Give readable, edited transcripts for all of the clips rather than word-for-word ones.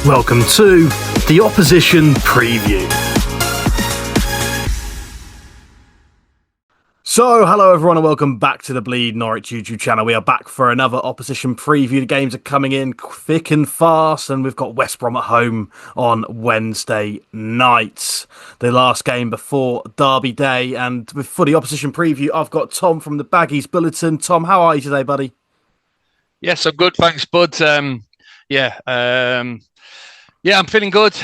Welcome to the Opposition Preview. So, hello everyone and welcome back to the Bleed Norwich YouTube channel. We are back for another Opposition Preview. The games are coming in thick and fast and we've got West Brom at home on Wednesday night. The last game before Derby Day, and for the Opposition Preview I've got Tom from the BaggiesBulletin. Tom, how are you today, buddy? Yes, I'm good, thanks, bud. I'm feeling good.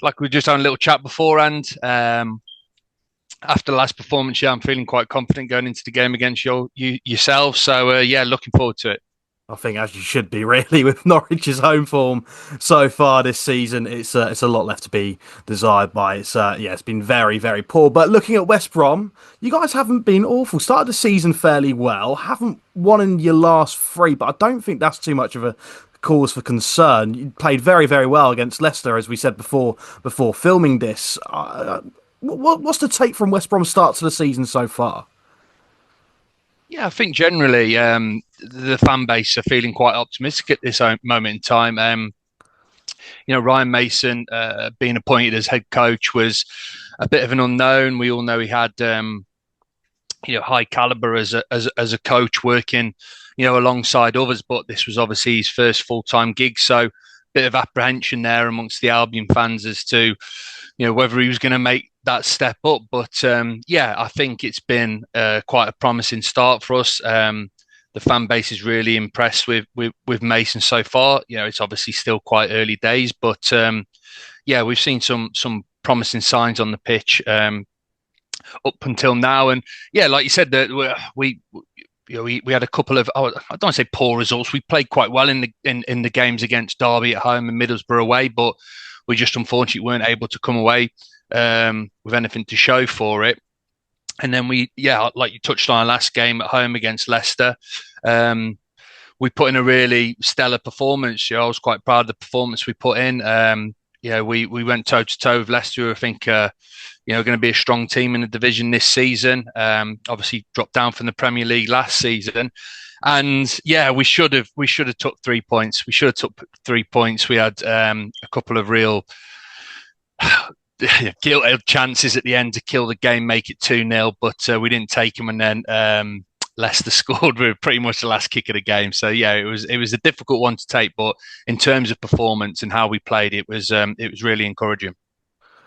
Like we just had a little chat beforehand. After the last performance, I'm feeling quite confident going into the game against yourself. So, looking forward to it. I think as you should be, really, with Norwich's home form so far this season. It's a lot left to be desired by. It's been very, very poor. But looking at West Brom, you guys haven't been awful. Started the season fairly well. Haven't won in your last three, but I don't think that's too much of a cause for concern. You played very, very well against Leicester, as we said before filming this. What's the take from West Brom's start to the season so far? Yeah, I think generally the fan base are feeling quite optimistic at this moment in time. Ryan Mason being appointed as head coach was a bit of an unknown. We all know he had high caliber as a coach working alongside others, but this was obviously his first full-time gig, so a bit of apprehension there amongst the Albion fans as to whether he was going to make that step up. But I think it's been quite a promising start for us. The fan base is really impressed with Mason so far. It's obviously still quite early days, but we've seen some promising signs on the pitch up until now. And like you said, that we had a couple of, I don't want to say poor results. We played quite well in the games against Derby at home and Middlesbrough away, but we just unfortunately weren't able to come away with anything to show for it. And then like you touched on our last game at home against Leicester, we put in a really stellar performance. I was quite proud of the performance we put in. We went toe to toe with Leicester, who I think going to be a strong team in the division this season. Obviously dropped down from the Premier League last season. And we should have took 3 points. We We had a couple of real guilty chances at the end to kill the game, make it 2-0, but we didn't take them. And then Leicester scored with pretty much the last kick of the game. So it was a difficult one to take, but in terms of performance and how we played, it was really encouraging.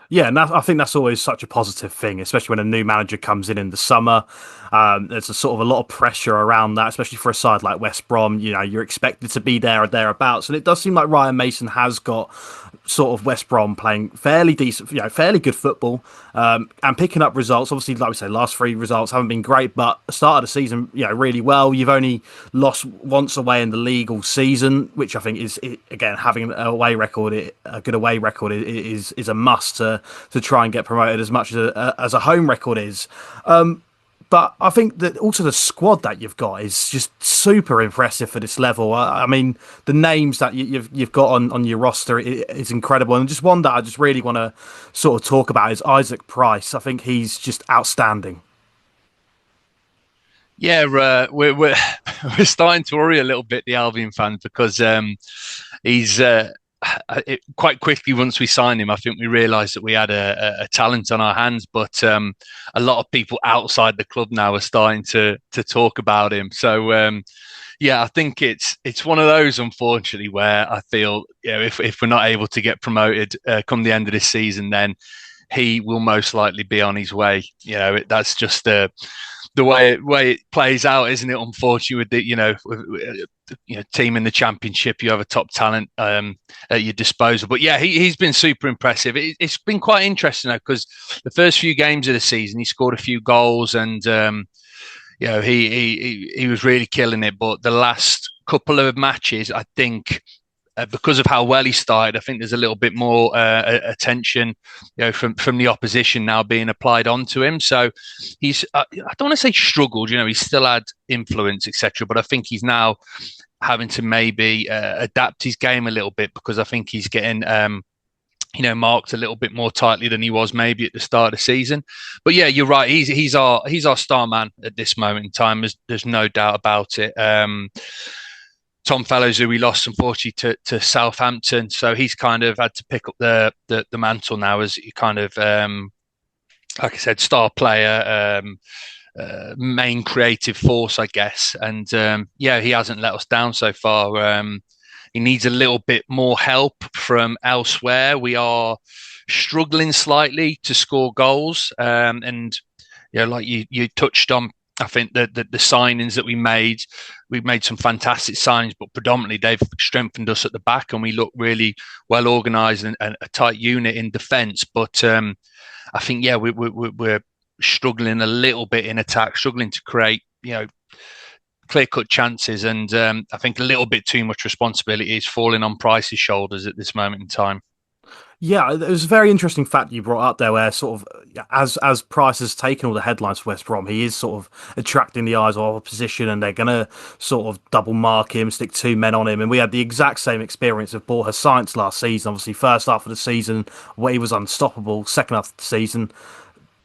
Yeah, and I think that's always such a positive thing, especially when a new manager comes in the summer. There's a lot of pressure around that, especially for a side like West Brom. You're expected to be there or thereabouts, and it does seem like Ryan Mason has got sort of West Brom playing fairly decent, fairly good football, and picking up results. Obviously, like we say, last three results haven't been great, but start of the season, really well. You've only lost once away in the league all season, which I think is, again, having a good away record is a must to try and get promoted as much as a home record is. But I think that also the squad that you've got is just super impressive for this level. I mean, the names that you've got on your roster is incredible. And just one that I just really want to sort of talk about is Isaac Price. I think he's just outstanding. Yeah, we're starting to worry a little bit, the Albion fans, because he's quite quickly, once we signed him, I think we realised that we had a talent on our hands. But a lot of people outside the club now are starting to talk about him. So I think it's one of those, unfortunately, where I feel if we're not able to get promoted come the end of this season, then he will most likely be on his way. That's just the way it plays out, isn't it? Unfortunately, with the team in the Championship, you have a top talent at your disposal. But he's been super impressive. It's been quite interesting though, because the first few games of the season, he scored a few goals, and he was really killing it. But the last couple of matches, I think, because of how well he started, I think there's a little bit more attention, from the opposition now being applied onto him. So he's, I don't want to say struggled, he's still had influence, etc. But I think he's now having to maybe adapt his game a little bit, because I think he's getting, marked a little bit more tightly than he was maybe at the start of the season. But yeah, you're right. He's our star man at this moment in time. There's no doubt about it. Tom Fellows, who we lost unfortunately to Southampton, so he's kind of had to pick up the mantle now as kind of like I said, star player, main creative force, I guess. And yeah, he hasn't let us down so far. He needs a little bit more help from elsewhere. We are struggling slightly to score goals, and like you touched on. I think that the signings that we've made some fantastic signings, but predominantly they've strengthened us at the back, and we look really well organised and a tight unit in defence. But I think we're struggling a little bit in attack, struggling to create clear-cut chances, and I think a little bit too much responsibility is falling on Price's shoulders at this moment in time. Yeah, it was a very interesting fact you brought up there, where sort of as Price has taken all the headlines for West Brom, he is sort of attracting the eyes of opposition, and they're gonna sort of double mark him, stick two men on him, and we had the exact same experience of Borja Sainz last season. Obviously, first half of the season, where he was unstoppable. Second half of the season,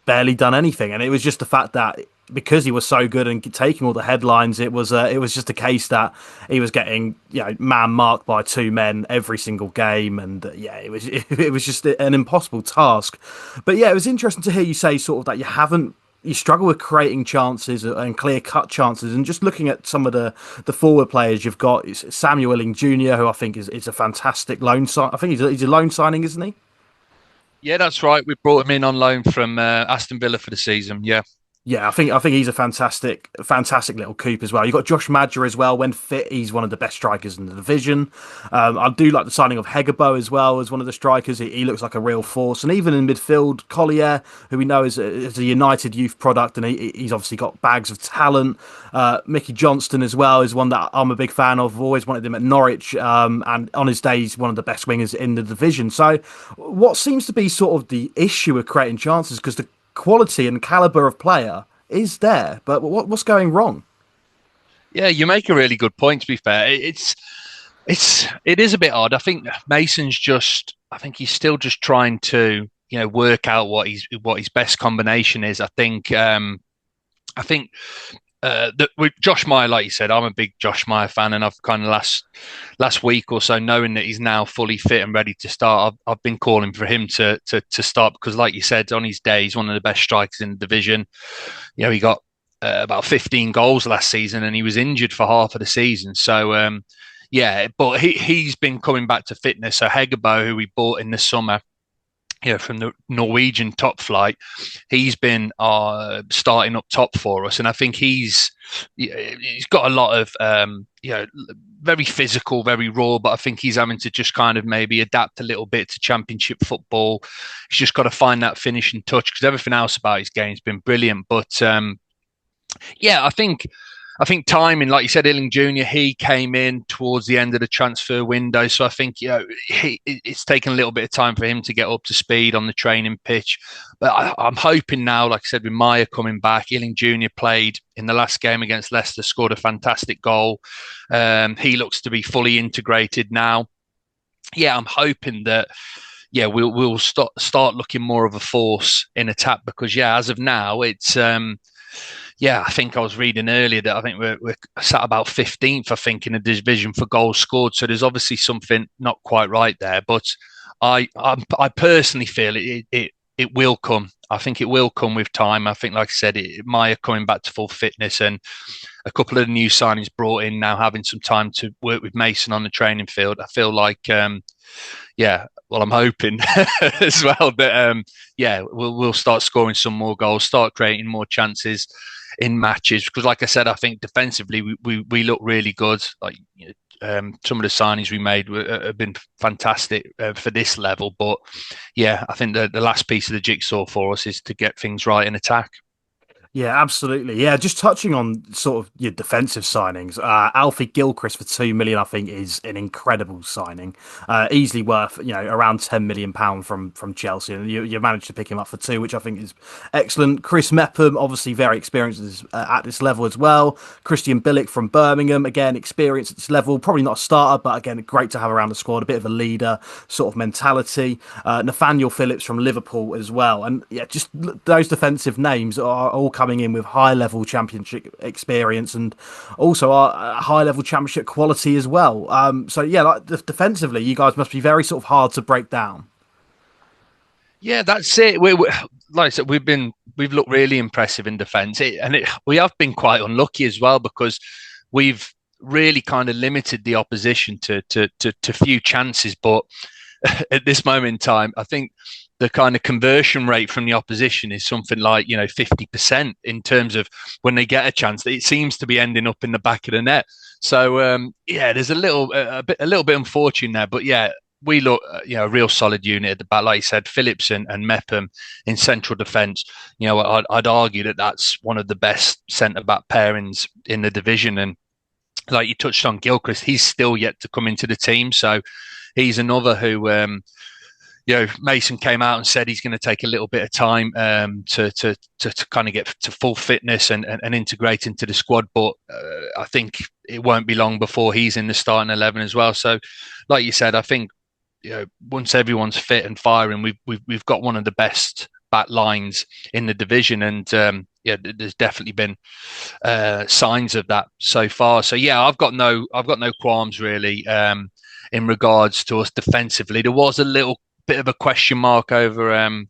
barely done anything, and it was just the fact that because he was so good and taking all the headlines, it was just a case that he was getting man marked by two men every single game, and it was just an impossible task. But yeah, it was interesting to hear you say sort of that you struggle with creating chances and clear cut chances, and just looking at some of the forward players you've got, Samuel Illing Jr., who I think is a fantastic loan sign. I think he's a loan signing, isn't he? Yeah, that's right. We brought him in on loan from Aston Villa for the season. Yeah. Yeah, I think he's a fantastic little coup as well. You've got Josh Madger as well. When fit, he's one of the best strikers in the division. I do like the signing of Hegebo as well as one of the strikers. He looks like a real force. And even in midfield, Collier, who we know is a United youth product, and he's obviously got bags of talent. Mickey Johnston as well is one that I'm a big fan of. I've always wanted him at Norwich, and on his day, he's one of the best wingers in the division. So what seems to be sort of the issue with creating chances, because the quality and caliber of player is there, but what's going wrong? Yeah, you make a really good point. To be fair, it is a bit odd. I think I think he's still just trying to work out what his best combination is. I think that with Josh Meyer, like you said, I'm a big Josh Meyer fan, and I've kind of last week or so, knowing that he's now fully fit and ready to start, I've been calling for him to start, because, like you said, on his day, he's one of the best strikers in the division. He got about 15 goals last season, and he was injured for half of the season. So but he's been coming back to fitness. So Hegebo, who we bought in the summer, from the Norwegian top flight, he's been starting up top for us, and I think he's got a lot of very physical, very raw, but I think he's having to just kind of maybe adapt a little bit to Championship football. He's just got to find that finishing touch, because everything else about his game has been brilliant. But I think timing, like you said, Illing Jr., he came in towards the end of the transfer window. So I think, it's taken a little bit of time for him to get up to speed on the training pitch. But I'm hoping now, like I said, with Meyer coming back, Illing Jr. played in the last game against Leicester, scored a fantastic goal. He looks to be fully integrated now. Yeah, I'm hoping that we'll start looking more of a force in attack, because as of now, it's I think I was reading earlier that I think we're sat about 15th, I think, in the division for goals scored. So there's obviously something not quite right there. But I personally feel it will come. I think it will come with time. I think, like I said, Maya coming back to full fitness, and a couple of the new signings brought in now, having some time to work with Mason on the training field. I feel like, I'm hoping as well that we'll start scoring some more goals, start creating more chances in matches, because, like I said, I think defensively we look really good. Like some of the signings we made have been fantastic for this level, but I think the last piece of the jigsaw for us is to get things right in attack. Yeah, absolutely. Yeah, just touching on sort of your defensive signings, Alfie Gilchrist for 2 million, I think, is an incredible signing. Easily worth around £10 million from Chelsea, and you managed to pick him up for 2, which I think is excellent. Chris Mepham, obviously very experienced at this level as well. Christian Billick from Birmingham, again experienced at this level, probably not a starter, but again great to have around the squad, a bit of a leader sort of mentality. Nathaniel Phillips from Liverpool as well, and just those defensive names are all coming in with high level championship experience and also high level championship quality as well. So yeah, like defensively, you guys must be very sort of hard to break down. Yeah, that's it. Like I said, we've looked really impressive in defence, we have been quite unlucky as well because we've really kind of limited the opposition to few chances. But at this moment in time, I think the kind of conversion rate from the opposition is something like 50% in terms of when they get a chance. It seems to be ending up in the back of the net. So yeah, there's a little bit unfortunate there, but yeah, we look, a real solid unit at the back. Like you said, Phillips and Mepham in central defence. I'd argue that that's one of the best centre back pairings in the division. And like you touched on, Gilchrist, he's still yet to come into the team. So he's another who, Mason came out and said he's going to take a little bit of time to kind of get to full fitness and integrate into the squad. But I think it won't be long before he's in the starting 11 as well. So, like you said, I think once everyone's fit and firing, we've got one of the best back lines in the division, and there's definitely been signs of that so far. So yeah, I've got no qualms really in regards to us defensively. There was a little bit of a question mark over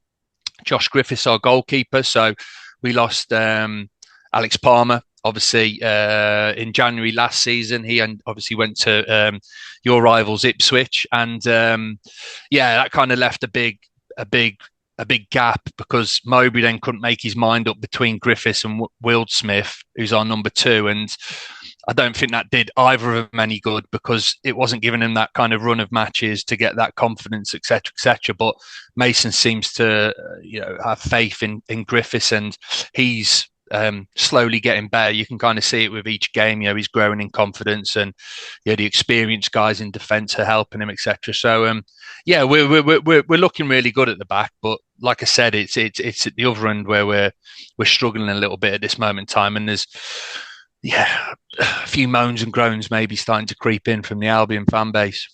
Josh Griffiths, our goalkeeper. So we lost Alex Palmer. Obviously, in January last season, he obviously went to your rivals Ipswich, and that kind of left a big gap because Mowbray then couldn't make his mind up between Griffiths and Wildsmith, who's our number 2, and I don't think that did either of them any good because it wasn't giving him that kind of run of matches to get that confidence, etc., etc. But Mason seems to, have faith in Griffiths, and he's slowly getting better. You can kind of see it with each game. He's growing in confidence, and the experienced guys in defence are helping him, etc. So we're looking really good at the back. But like I said, it's at the other end where we're struggling a little bit at this moment in time, and there's a few moans and groans maybe starting to creep in from the Albion fan base.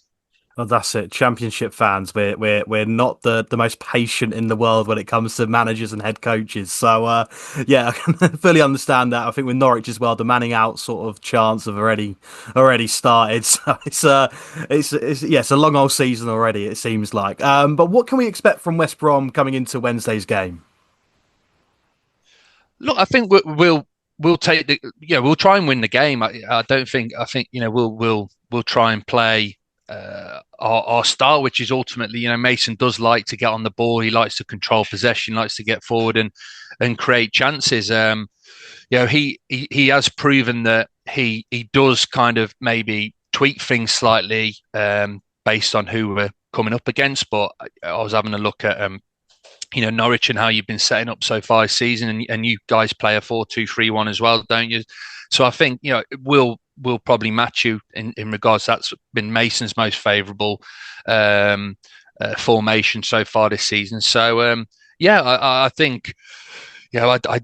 Well, that's it. Championship fans, we're not the most patient in the world when it comes to managers and head coaches. So I can fully understand that. I think with Norwich as well, the manning out sort of chants have already started. So it's a long old season already. It seems like. But what can we expect from West Brom coming into Wednesday's game? Look, I think we'll take we'll try and win the game. I think we'll try and play our style, which is ultimately, Mason does like to get on the ball. He likes to control possession, likes to get forward and create chances. He has proven that he does kind of maybe tweak things slightly based on who we're coming up against. But I was having a look at Norwich and how you've been setting up so far this season, and you guys play a 4-2-3-1 as well, don't you? So I think we'll probably match you in regards to that's been Mason's most favourable formation so far this season. So I think I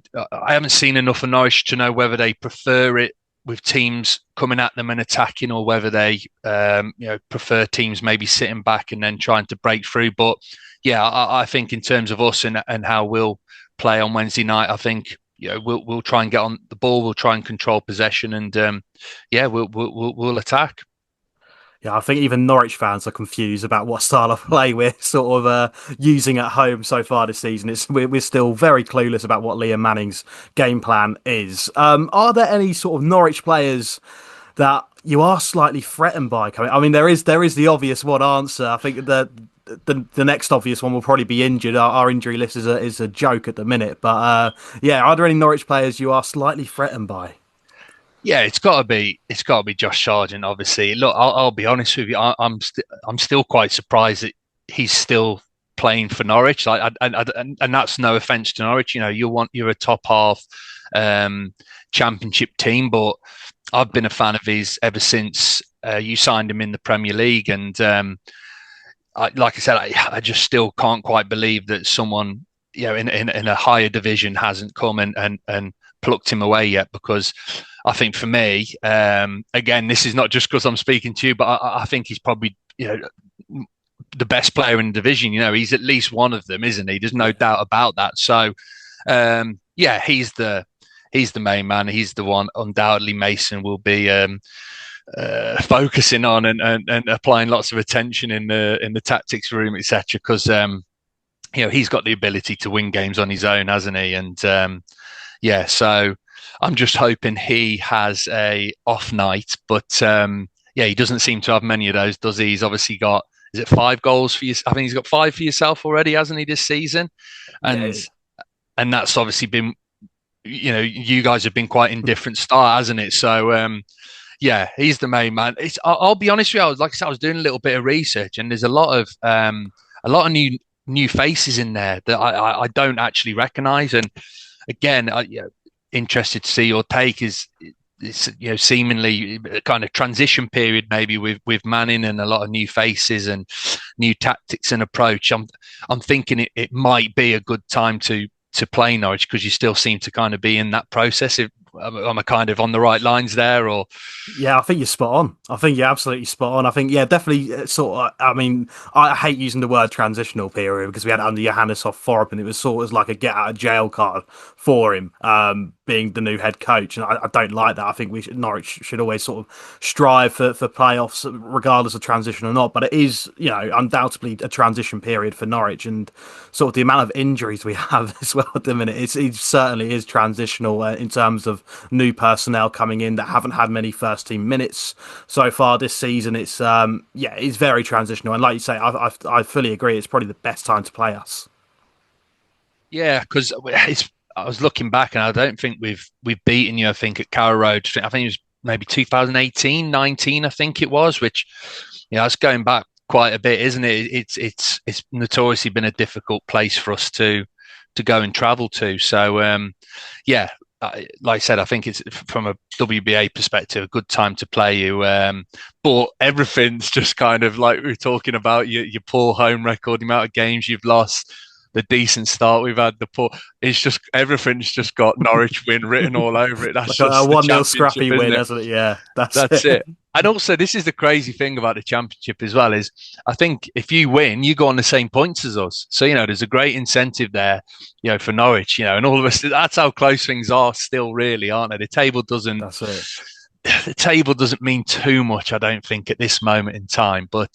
haven't seen enough of Norwich to know whether they prefer it with teams coming at them and attacking, or whether they prefer teams maybe sitting back and then trying to break through. But I think in terms of us and how we'll play on Wednesday night, I think we'll try and get on the ball. We'll try and control possession, and we'll attack. Yeah, I think even Norwich fans are confused about what style of play we're sort of using at home so far this season. We're still very clueless about what Liam Manning's game plan is. Are there any sort of Norwich players that you are slightly threatened by coming? I mean, there is the obvious one answer. I think the next obvious one will probably be injured. Our injury list is a joke at the minute. But are there any Norwich players you are slightly threatened by? Yeah, it's got to be Josh Sargent. Obviously, look, I'll be honest with you. I'm still quite surprised that he's still playing for Norwich. And that's no offense to Norwich. You're a top half championship team, but I've been a fan of his ever since you signed him in the Premier League. And like I said, I just still can't quite believe that someone in a higher division hasn't come and plucked him away yet, because I think for me, again, this is not just because I'm speaking to you, but I think he's probably the best player in the division. He's at least one of them, isn't he? There's no doubt about that. So yeah, he's the main man. He's the one undoubtedly Mason will be focusing on and applying lots of attention in the tactics room, etc. Because he's got the ability to win games on his own, hasn't he? And yeah, so I'm just hoping he has a off night, but yeah, he doesn't seem to have many of those, does he? He's obviously got, is it 5 goals for you? I think he's got 5 for yourself already, hasn't he, this season? And Yeah, that's obviously been, you guys have been quite indifferent start, hasn't it? So yeah, he's the main man. I'll be honest with you, like I said, I was doing a little bit of research, and there's a lot of new faces in there that I don't actually recognise. And again, interested to see your take. Is it's seemingly a kind of transition period maybe with Manning and a lot of new faces and new tactics and approach. I'm thinking it might be a good time to play Norwich because you still seem to kind of be in that process. Am I kind of on the right lines there, or? yeah, I think you're spot on. I think you're absolutely spot on. I think, yeah, definitely sort of, I mean, I hate using the word transitional period because we had it under Johannes off Forup and it was sort of like a get out of jail card for him, being the new head coach. And I don't like that. I think Norwich should always sort of strive for playoffs regardless of transition or not. But it is, undoubtedly a transition period for Norwich, and sort of the amount of injuries we have as well at the minute. It certainly is transitional in terms of new personnel coming in that haven't had many first team minutes so far this season. It's it's very transitional, and like you say, I fully agree. It's probably the best time to play us. Yeah, because I was looking back, and I don't think we've beaten you. I think at Carrow Road, I think it was maybe 2018, 19. I think it was, which that's going back quite a bit, isn't it? It's notoriously been a difficult place for us to go and travel to. So yeah, like I said, I think it's from a WBA perspective a good time to play you. But everything's just kind of like we were talking about your poor home record, the amount of games you've lost, the decent start we've had, the poor. It's just everything's just got Norwich win written all over it. That's Like just a the 1-0 championship, scrappy isn't win, it? hasn't it? Yeah, that's That's it. it. And also, this is the crazy thing about the championship as well is I think if you win, you go on the same points as us. So, there's a great incentive there, for Norwich, and all of us, that's how close things are still really, aren't they? That's it. The table doesn't mean too much, I don't think at this moment in time, but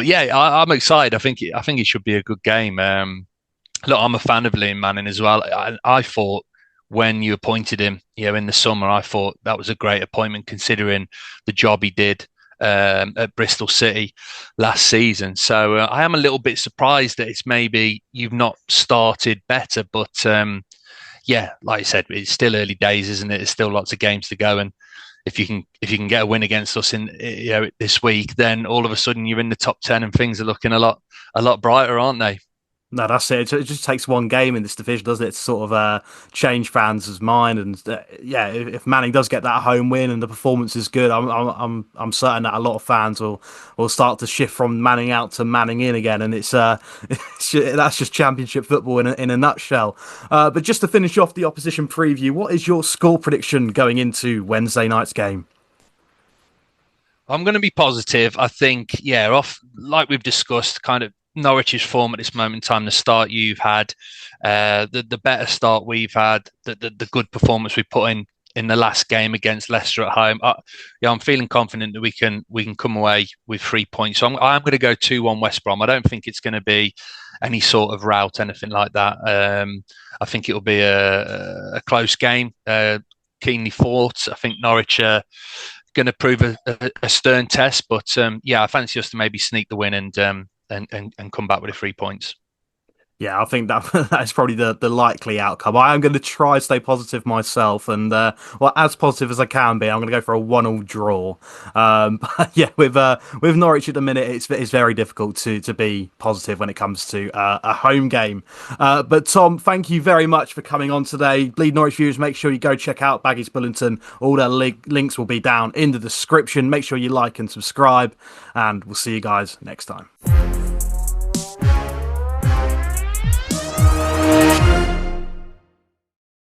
yeah, I'm excited. I think it should be a good game. Look, I'm a fan of Liam Manning as well. I thought when you appointed him, in the summer, I thought that was a great appointment considering the job he did at Bristol City last season. So I am a little bit surprised that it's maybe you've not started better, but yeah, like I said, it's still early days, isn't it? There's still lots of games to go, and if you can get a win against us in this week, then all of a sudden you're in the top 10 and things are looking a lot brighter, aren't they? No, that's it. It just takes one game in this division, doesn't it, to sort of change fans' mind. And yeah, if Manning does get that home win and the performance is good, I'm certain that a lot of fans will start to shift from Manning out to Manning in again. And that's just Championship football in a nutshell. But just to finish off the opposition preview, what is your score prediction going into Wednesday night's game? I'm going to be positive. I think, yeah, off like we've discussed, kind of Norwich's form at this moment in time, the start you've had, the better start we've had, the good performance we put in the last game against Leicester at home. I'm feeling confident that we can come away with 3 points. So I'm going to go 2-1 West Brom. I don't think it's going to be any sort of rout, anything like that. I think it'll be a close game, keenly fought. I think Norwich going to prove a stern test, but yeah, I fancy us to maybe sneak the win and come back with the 3 points. Yeah, I think that's probably the likely outcome. I am going to try to stay positive myself, and as positive as I can be. I'm going to go for a 1-1 draw. But yeah, with Norwich at the minute, it's very difficult to be positive when it comes to a home game. But Tom, thank you very much for coming on today. Bleed Norwich viewers, make sure you go check out Baggies Bulletin. All their links will be down in the description. Make sure you like and subscribe, and we'll see you guys next time.